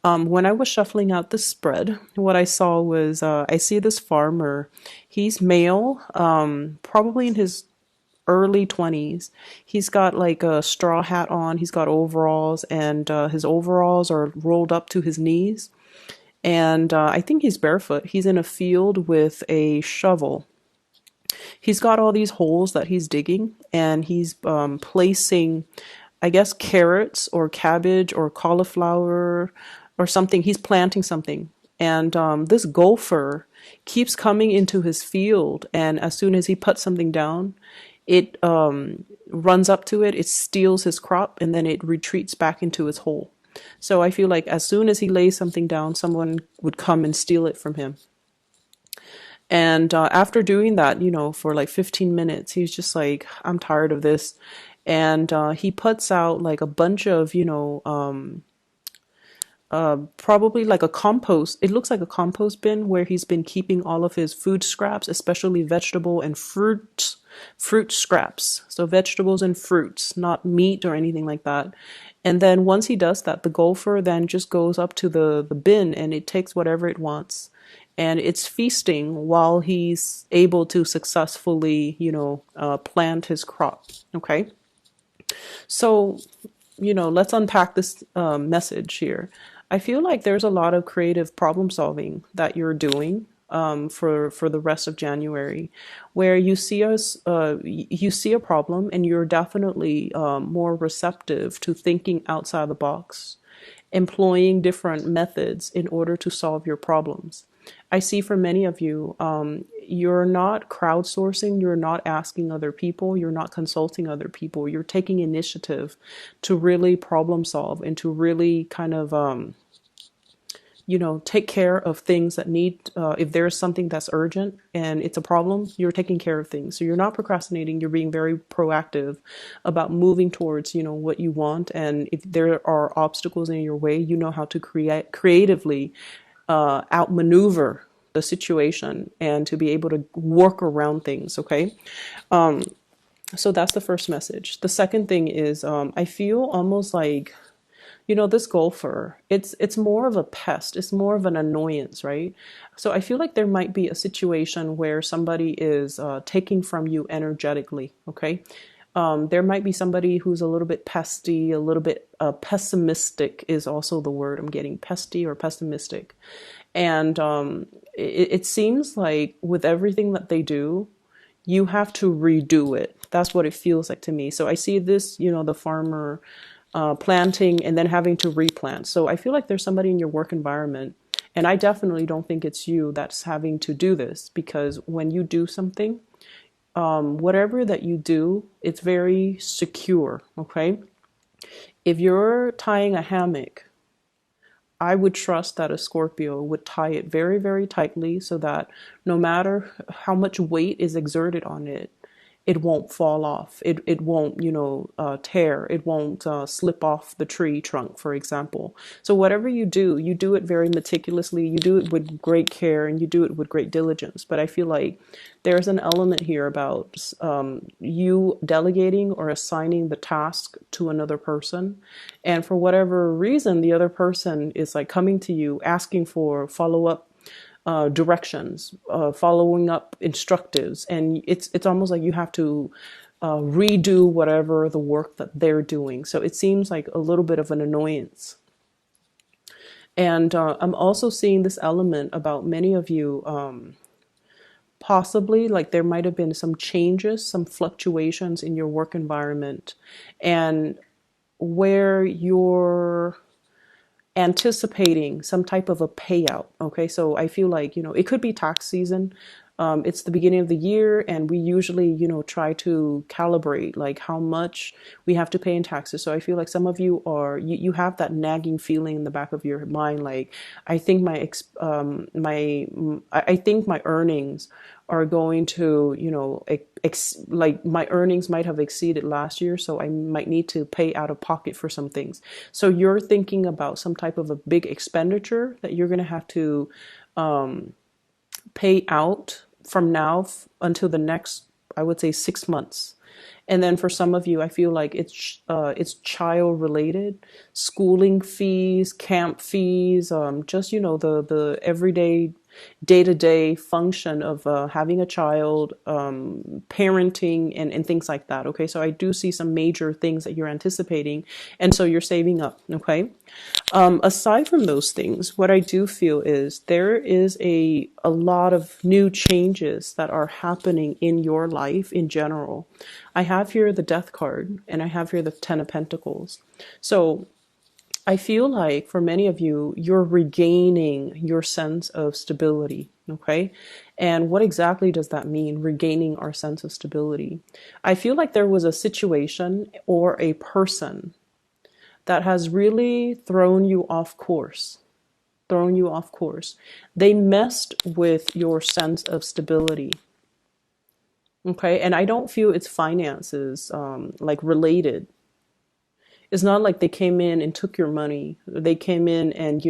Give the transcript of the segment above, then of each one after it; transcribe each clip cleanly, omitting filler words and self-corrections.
When I was shuffling out the spread, what I saw was I see this farmer. He's male, probably in his early 20s. He's got like a straw hat on, he's got overalls, and his overalls are rolled up to his knees. And I think he's barefoot. He's in a field with a shovel. He's got all these holes that he's digging, and he's placing, I guess, carrots or cabbage or cauliflower or something. He's planting something. And this gopher keeps coming into his field. And as soon as he puts something down, it runs up to it, it steals his crop, and then it retreats back into his hole. So I feel like as soon as he lays something down, someone would come and steal it from him. And after doing that, for like 15 minutes, he's just like, I'm tired of this. And he puts out like a bunch of, probably like a compost. It looks like a compost bin where he's been keeping all of his food scraps, especially vegetable and fruit scraps. So vegetables and fruits, not meat or anything like that. And then once he does that, the gopher then just goes up to the bin and it takes whatever it wants. And it's feasting while he's able to successfully, plant his crop. Okay. So, let's unpack this message here. I feel like there's a lot of creative problem solving that you're doing for the rest of January, where you see a problem and you're definitely more receptive to thinking outside the box, employing different methods in order to solve your problems. I see for many of you, you're not crowdsourcing, you're not asking other people, you're not consulting other people, you're taking initiative to really problem solve and to really kind of, take care of things that need, if there's something that's urgent and it's a problem, you're taking care of things. So you're not procrastinating, you're being very proactive about moving towards, what you want. And if there are obstacles in your way, you know how to creatively outmaneuver the situation and to be able to work around things. Okay. So that's the first message. The second thing is, I feel almost like, this golfer, it's more of a pest. It's more of an annoyance, right? So I feel like there might be a situation where somebody is taking from you energetically. Okay. There might be somebody who's a little bit pesty, a little bit pessimistic is also the word I'm getting, pesty or pessimistic. And it seems like with everything that they do, you have to redo it. That's what it feels like to me. So I see this, the farmer planting and then having to replant. So I feel like there's somebody in your work environment, and I definitely don't think it's you that's having to do this, because when you do something, whatever that you do, it's very secure. Okay. If you're tying a hammock, I would trust that a Scorpio would tie it very, very tightly so that no matter how much weight is exerted on it, it won't fall off. It won't, tear. It won't slip off the tree trunk, for example. So whatever you do it very meticulously. You do it with great care and you do it with great diligence. But I feel like there's an element here about you delegating or assigning the task to another person. And for whatever reason, the other person is like coming to you asking for follow-up directions, following up instructives, and it's almost like you have to redo whatever the work that they're doing. So it seems like a little bit of an annoyance. And I'm also seeing this element about many of you, possibly like there might have been some changes, some fluctuations in your work environment, and where you're anticipating some type of a payout. Okay, so I feel like, it could be tax season. It's the beginning of the year, and we usually, try to calibrate like how much we have to pay in taxes. So I feel like some of you you have that nagging feeling in the back of your mind, like I think I think my earnings are going to, like my earnings might have exceeded last year, so I might need to pay out of pocket for some things. So you're thinking about some type of a big expenditure that you're going to have to pay out from now until the next, I would say, 6 months. And then for some of you, I feel like it's child related, schooling fees, camp fees, just the everyday day to day function of having a child, parenting, and things like that. Okay, so I do see some major things that you're anticipating, and so you're saving up. Okay, aside from those things, what I do feel is there is a lot of new changes that are happening in your life in general. I have here the Death card, and I have here the Ten of Pentacles. So I feel like for many of you, you're regaining your sense of stability. Okay. And what exactly does that mean? Regaining our sense of stability. I feel like there was a situation or a person that has really thrown you off course. Thrown you off course. They messed with your sense of stability. Okay. And I don't feel it's finances, like related. It's not like they came in and took your money. They came in and,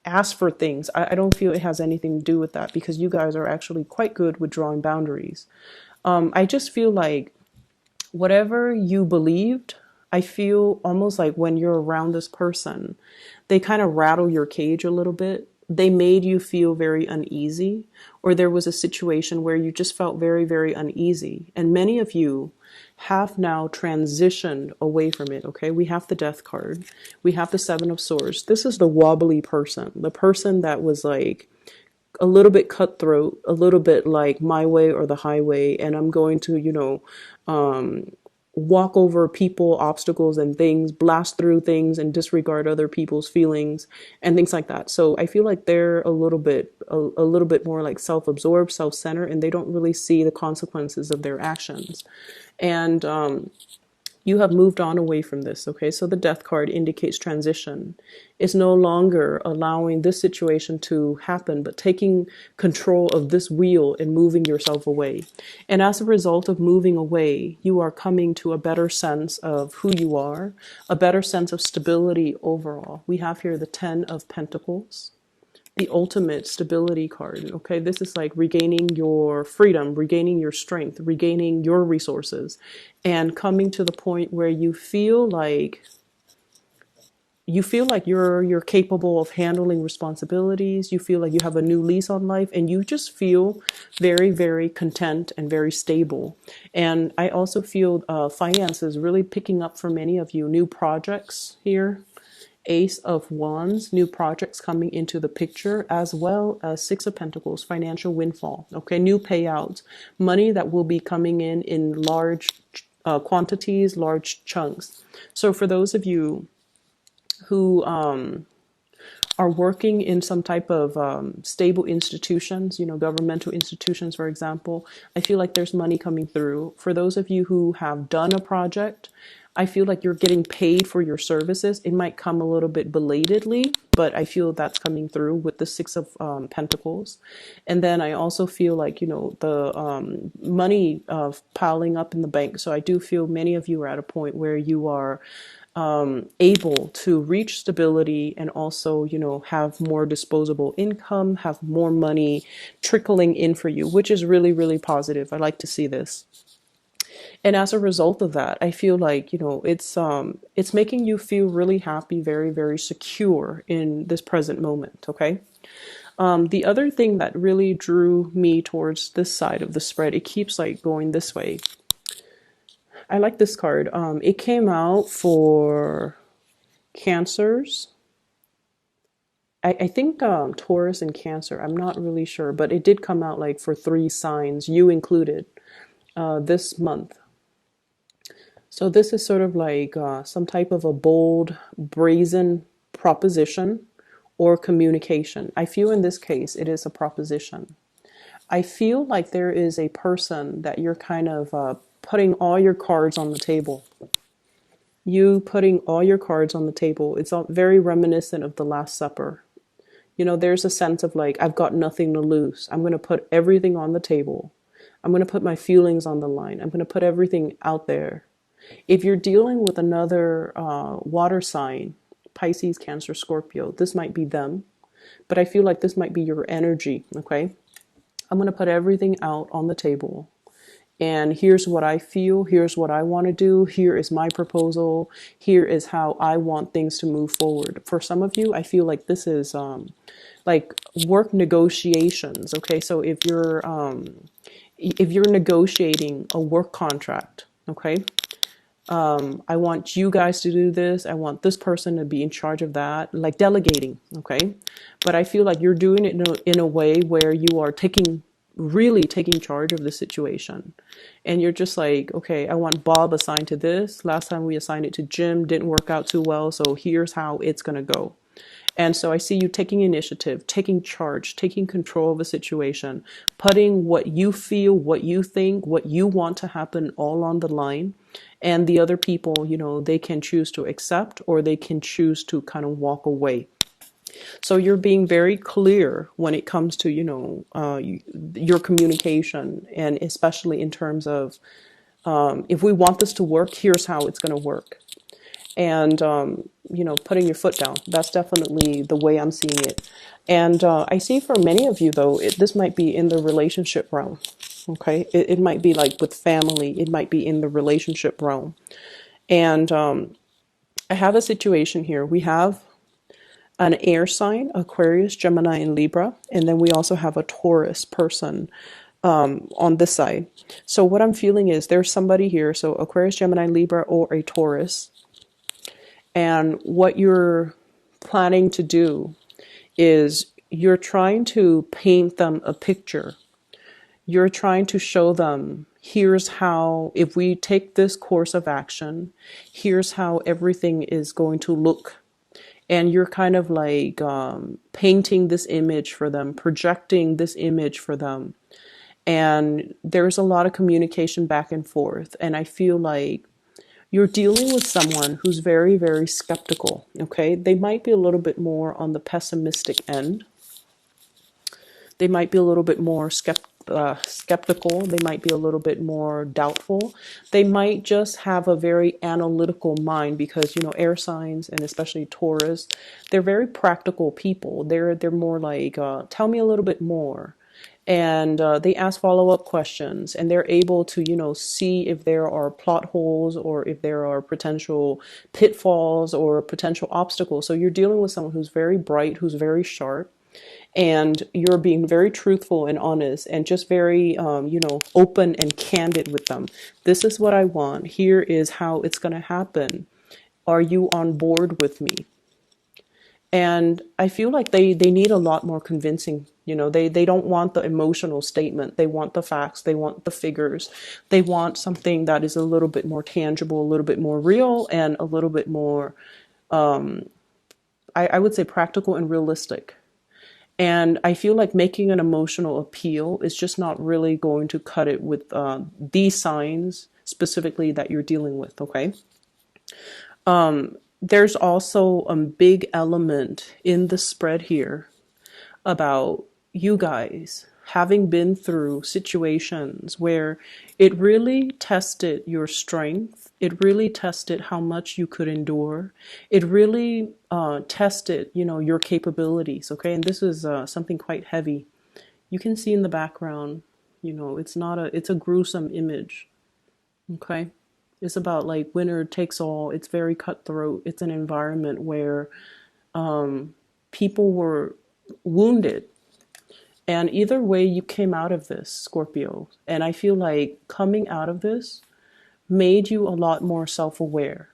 asked for things. I don't feel it has anything to do with that because you guys are actually quite good with drawing boundaries. I just feel like whatever you believed, I feel almost like when you're around this person, they kind of rattle your cage a little bit. They made you feel very uneasy, or there was a situation where you just felt very, very uneasy. And many of you have now transitioned away from it. Okay, we have the Death card, we have the Seven of Swords. This is the wobbly person, the person that was like a little bit cutthroat, a little bit like my way or the highway, and I'm going to, walk over people, obstacles, and things, blast through things, and disregard other people's feelings and things like that. So I feel like they're a little bit more like self-absorbed, self-centered, and they don't really see the consequences of their actions. And you have moved on away from this. Okay, so the Death card indicates transition. It's no longer allowing this situation to happen, but taking control of this wheel and moving yourself away. And as a result of moving away, you are coming to a better sense of who you are, a better sense of stability overall. We have here the Ten of Pentacles, the ultimate stability card. Okay, this is like regaining your freedom, regaining your strength, regaining your resources, and coming to the point where you feel like you're capable of handling responsibilities. You feel like you have a new lease on life, and you just feel very, very content and very stable. And I also feel finances really picking up for many of you. New projects here, Ace of Wands, new projects coming into the picture, as well as Six of Pentacles, financial windfall. Okay, new payouts, money that will be coming in large quantities, large chunks. So for those of you who are working in some type of stable institutions, governmental institutions, for example, I feel like there's money coming through. For those of you who have done a project, I feel like you're getting paid for your services. It might come a little bit belatedly, but I feel that's coming through with the Six of Pentacles. And then I also feel like, the money piling up in the bank. So I do feel many of you are at a point where you are able to reach stability and also, have more disposable income, have more money trickling in for you, which is really, really positive. I like to see this. And as a result of that, I feel like, it's making you feel really happy, very, very secure in this present moment. Okay. The other thing that really drew me towards this side of the spread, it keeps like going this way. I like this card. It came out for Cancers. I think Taurus and Cancer. I'm not really sure, but it did come out like for 3 signs, you included, this month. So this is sort of like some type of a bold, brazen proposition or communication. I feel in this case, it is a proposition. I feel like there is a person that you're kind of putting all your cards on the table. You putting all your cards on the table. It's very reminiscent of the Last Supper. There's a sense of like, I've got nothing to lose. I'm going to put everything on the table. I'm going to put my feelings on the line. I'm going to put everything out there. If you're dealing with another water sign, Pisces, Cancer, Scorpio, this might be them. But I feel like this might be your energy, okay? I'm going to put everything out on the table. and here's what I feel, here's what I want to do, here is my proposal, here is how I want things to move forward. For some of you, I feel like this is like work negotiations. Okay, so if you're negotiating a work contract, okay, I want you guys to do this, I want this person to be in charge of that, like delegating, okay? But I feel like you're doing it in a way where you are really taking charge of the situation. And you're just like, okay, I want Bob assigned to this. Last time we assigned it to Jim, didn't work out too well, so here's how it's gonna go. And so I see you taking initiative, taking charge, taking control of a situation, putting what you feel, what you think, what you want to happen all on the line. And the other people, you know, they can choose to accept or they can choose to kind of walk away. So you're being very clear when it comes to, you know, your communication, and especially in terms of if we want this to work, here's how it's going to work. And you know, putting your foot down, that's definitely the way I'm seeing it. And I see for many of you though, this might be in the relationship realm. Okay, it might be like with family, it might be in the relationship realm. And I have a situation here. We have an air sign, Aquarius, Gemini, and Libra, and then we also have a Taurus person on this side. So what I'm feeling is there's somebody here, so Aquarius, Gemini, Libra, or a Taurus. And what you're planning to do is you're trying to paint them a picture. You're trying to show them, here's how, if we take this course of action, here's how everything is going to look. And you're kind of like painting this image for them, projecting this image for them. And there's a lot of communication back and forth. And I feel like you're dealing with someone who's very, very skeptical, okay? They might be a little bit more on the pessimistic end. They might be a little bit more skeptical. They might be a little bit more doubtful. They might just have a very analytical mind because, you know, air signs and especially Taurus, they're very practical people. They're more like, tell me a little bit more. And they ask follow-up questions, and they're able to, you know, see if there are plot holes or if there are potential pitfalls or potential obstacles. So you're dealing with someone who's very bright, who's very sharp, and you're being very truthful and honest and just very, you know, open and candid with them. This is what I want. Here is how it's going to happen. Are you on board with me? And I feel like they need a lot more convincing. You know, they don't want the emotional statement. They want the facts. They want the figures. They want something that is a little bit more tangible, a little bit more real, and a little bit more, I would say, practical and realistic. And I feel like making an emotional appeal is just not really going to cut it with these signs specifically that you're dealing with, okay? There's also a big element in the spread here about you guys having been through situations where it really tested your strength. It really tested how much you could endure. It really tested, you know, your capabilities. Okay, and this is something quite heavy. You can see in the background, you know, it's a gruesome image. Okay, it's about like winner takes all. It's very cutthroat. It's an environment where people were wounded. And either way, you came out of this, Scorpio. And I feel like coming out of this made you a lot more self-aware.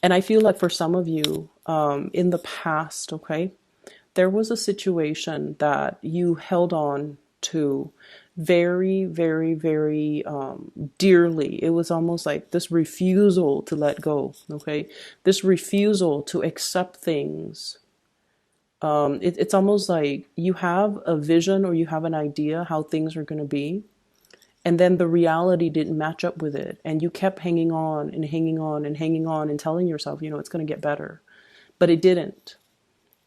And I feel like for some of you in the past, okay, there was a situation that you held on to very, very, very dearly. It was almost like this refusal to let go, okay? This refusal to accept things. It's almost like you have a vision or you have an idea how things are going to be, and then the reality didn't match up with it, and you kept hanging on and hanging on and hanging on and telling yourself, you know, it's going to get better, but it didn't.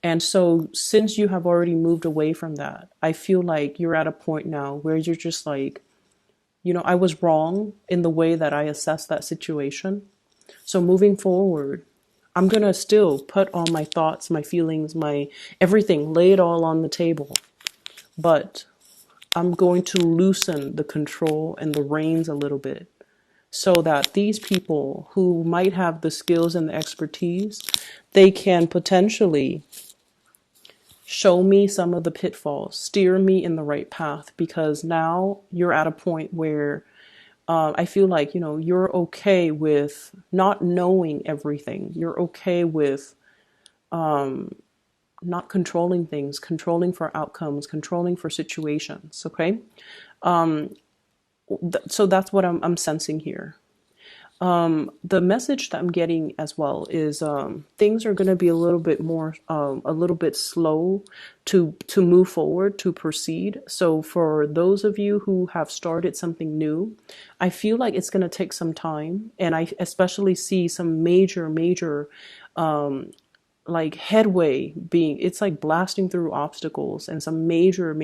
And so since you have already moved away from that, I feel like you're at a point now where you're just like, you know, I was wrong in the way that I assessed that situation. So moving forward, I'm going to still put all my thoughts, my feelings, my everything, lay it all on the table. But I'm going to loosen the control and the reins a little bit so that these people who might have the skills and the expertise, they can potentially show me some of the pitfalls, steer me in the right path, because now you're at a point where I feel like, you're okay with not knowing everything. You're okay with not controlling things, controlling for outcomes, controlling for situations. Okay. So that's what I'm sensing here. The message that I'm getting as well is things are going to be a little bit more, a little bit slow to move forward, to proceed. So for those of you who have started something new, I feel like it's going to take some time, and I especially see some major like headway being, it's like blasting through obstacles, and some major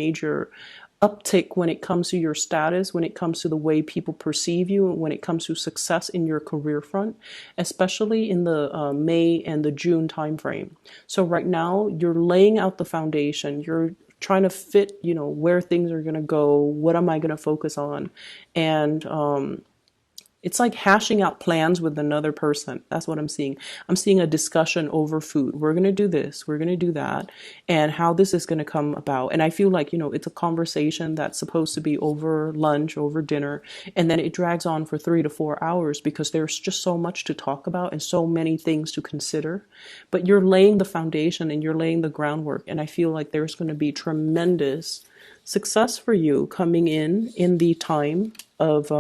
uptick when it comes to your status, when it comes to the way people perceive you, when it comes to success in your career front, especially in the May and the June timeframe. So right now you're laying out the foundation. You're trying to fit, where things are going to go. What am I going to focus on? And it's like hashing out plans with another person. That's what I'm seeing. I'm seeing a discussion over food. We're going to do this, we're going to do that, and how this is going to come about. And I feel like, it's a conversation that's supposed to be over lunch, over dinner, and then it drags on for 3 to 4 hours because there's just so much to talk about and so many things to consider. But you're laying the foundation and you're laying the groundwork. And I feel like there's going to be tremendous success for you coming in the time of,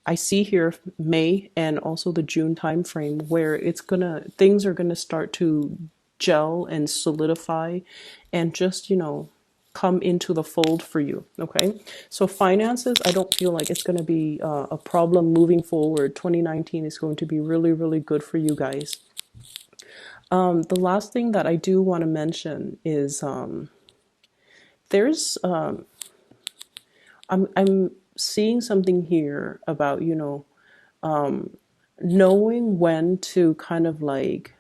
I see here May and also the June time frame, where things are gonna start to gel and solidify and just, come into the fold for you. Okay. So finances, I don't feel like it's gonna be a problem moving forward. 2019 is going to be really, really good for you guys. The last thing that I do want to mention is there's I'm seeing something here about, knowing when to kind of like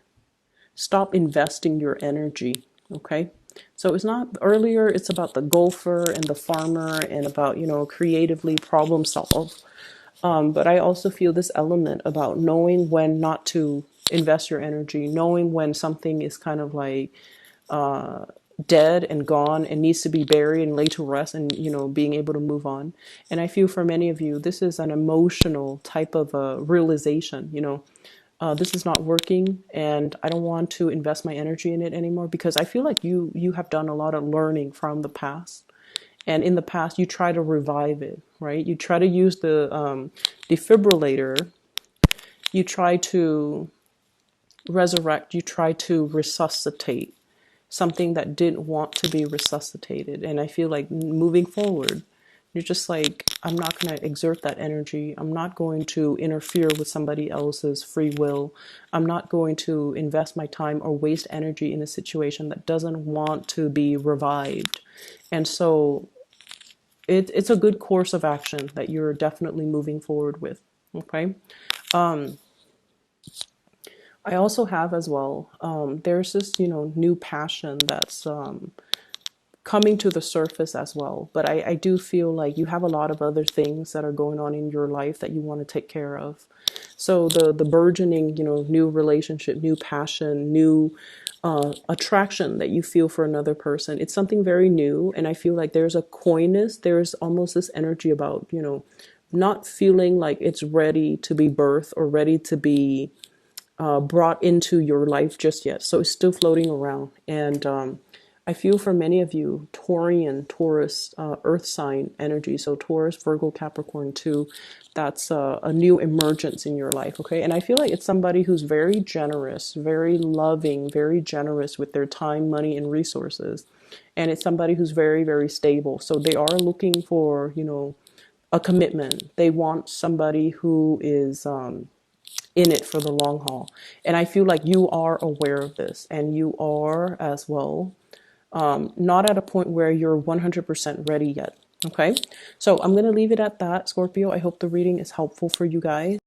stop investing your energy. Okay. So it's not earlier, it's about the golfer and the farmer and about, creatively problem solve. But I also feel this element about knowing when not to invest your energy, knowing when something is kind of like dead and gone and needs to be buried and laid to rest, and being able to move on. And I feel for many of you, this is an emotional type of realization. This is not working, and I don't want to invest my energy in it anymore, because I feel like you have done a lot of learning from the past. And in the past, you try to revive it, right? You try to use the defibrillator. You try to resurrect. You try to resuscitate something that didn't want to be resuscitated. And I feel like moving forward, you're just like, I'm not going to exert that energy. I'm not going to interfere with somebody else's free will. I'm not going to invest my time or waste energy in a situation that doesn't want to be revived. And so it's a good course of action that you're definitely moving forward with. Okay. I also have as well, there's this, new passion that's coming to the surface as well. But I do feel like you have a lot of other things that are going on in your life that you want to take care of. So the burgeoning, new relationship, new passion, new attraction that you feel for another person, it's something very new. And I feel like there's a coyness, there's almost this energy about, not feeling like it's ready to be birthed or ready to be brought into your life just yet. So it's still floating around. And I feel for many of you, Taurian, Taurus, earth sign energy. So Taurus, Virgo, Capricorn too. That's a new emergence in your life. Okay. And I feel like it's somebody who's very generous, very loving, very generous with their time, money, and resources. And it's somebody who's very, very stable. So they are looking for, a commitment. They want somebody who is, in it for the long haul. And I feel like you are aware of this, and you are as well, not at a point where you're 100% ready yet. Okay. So I'm going to leave it at that, Scorpio. I hope the reading is helpful for you guys.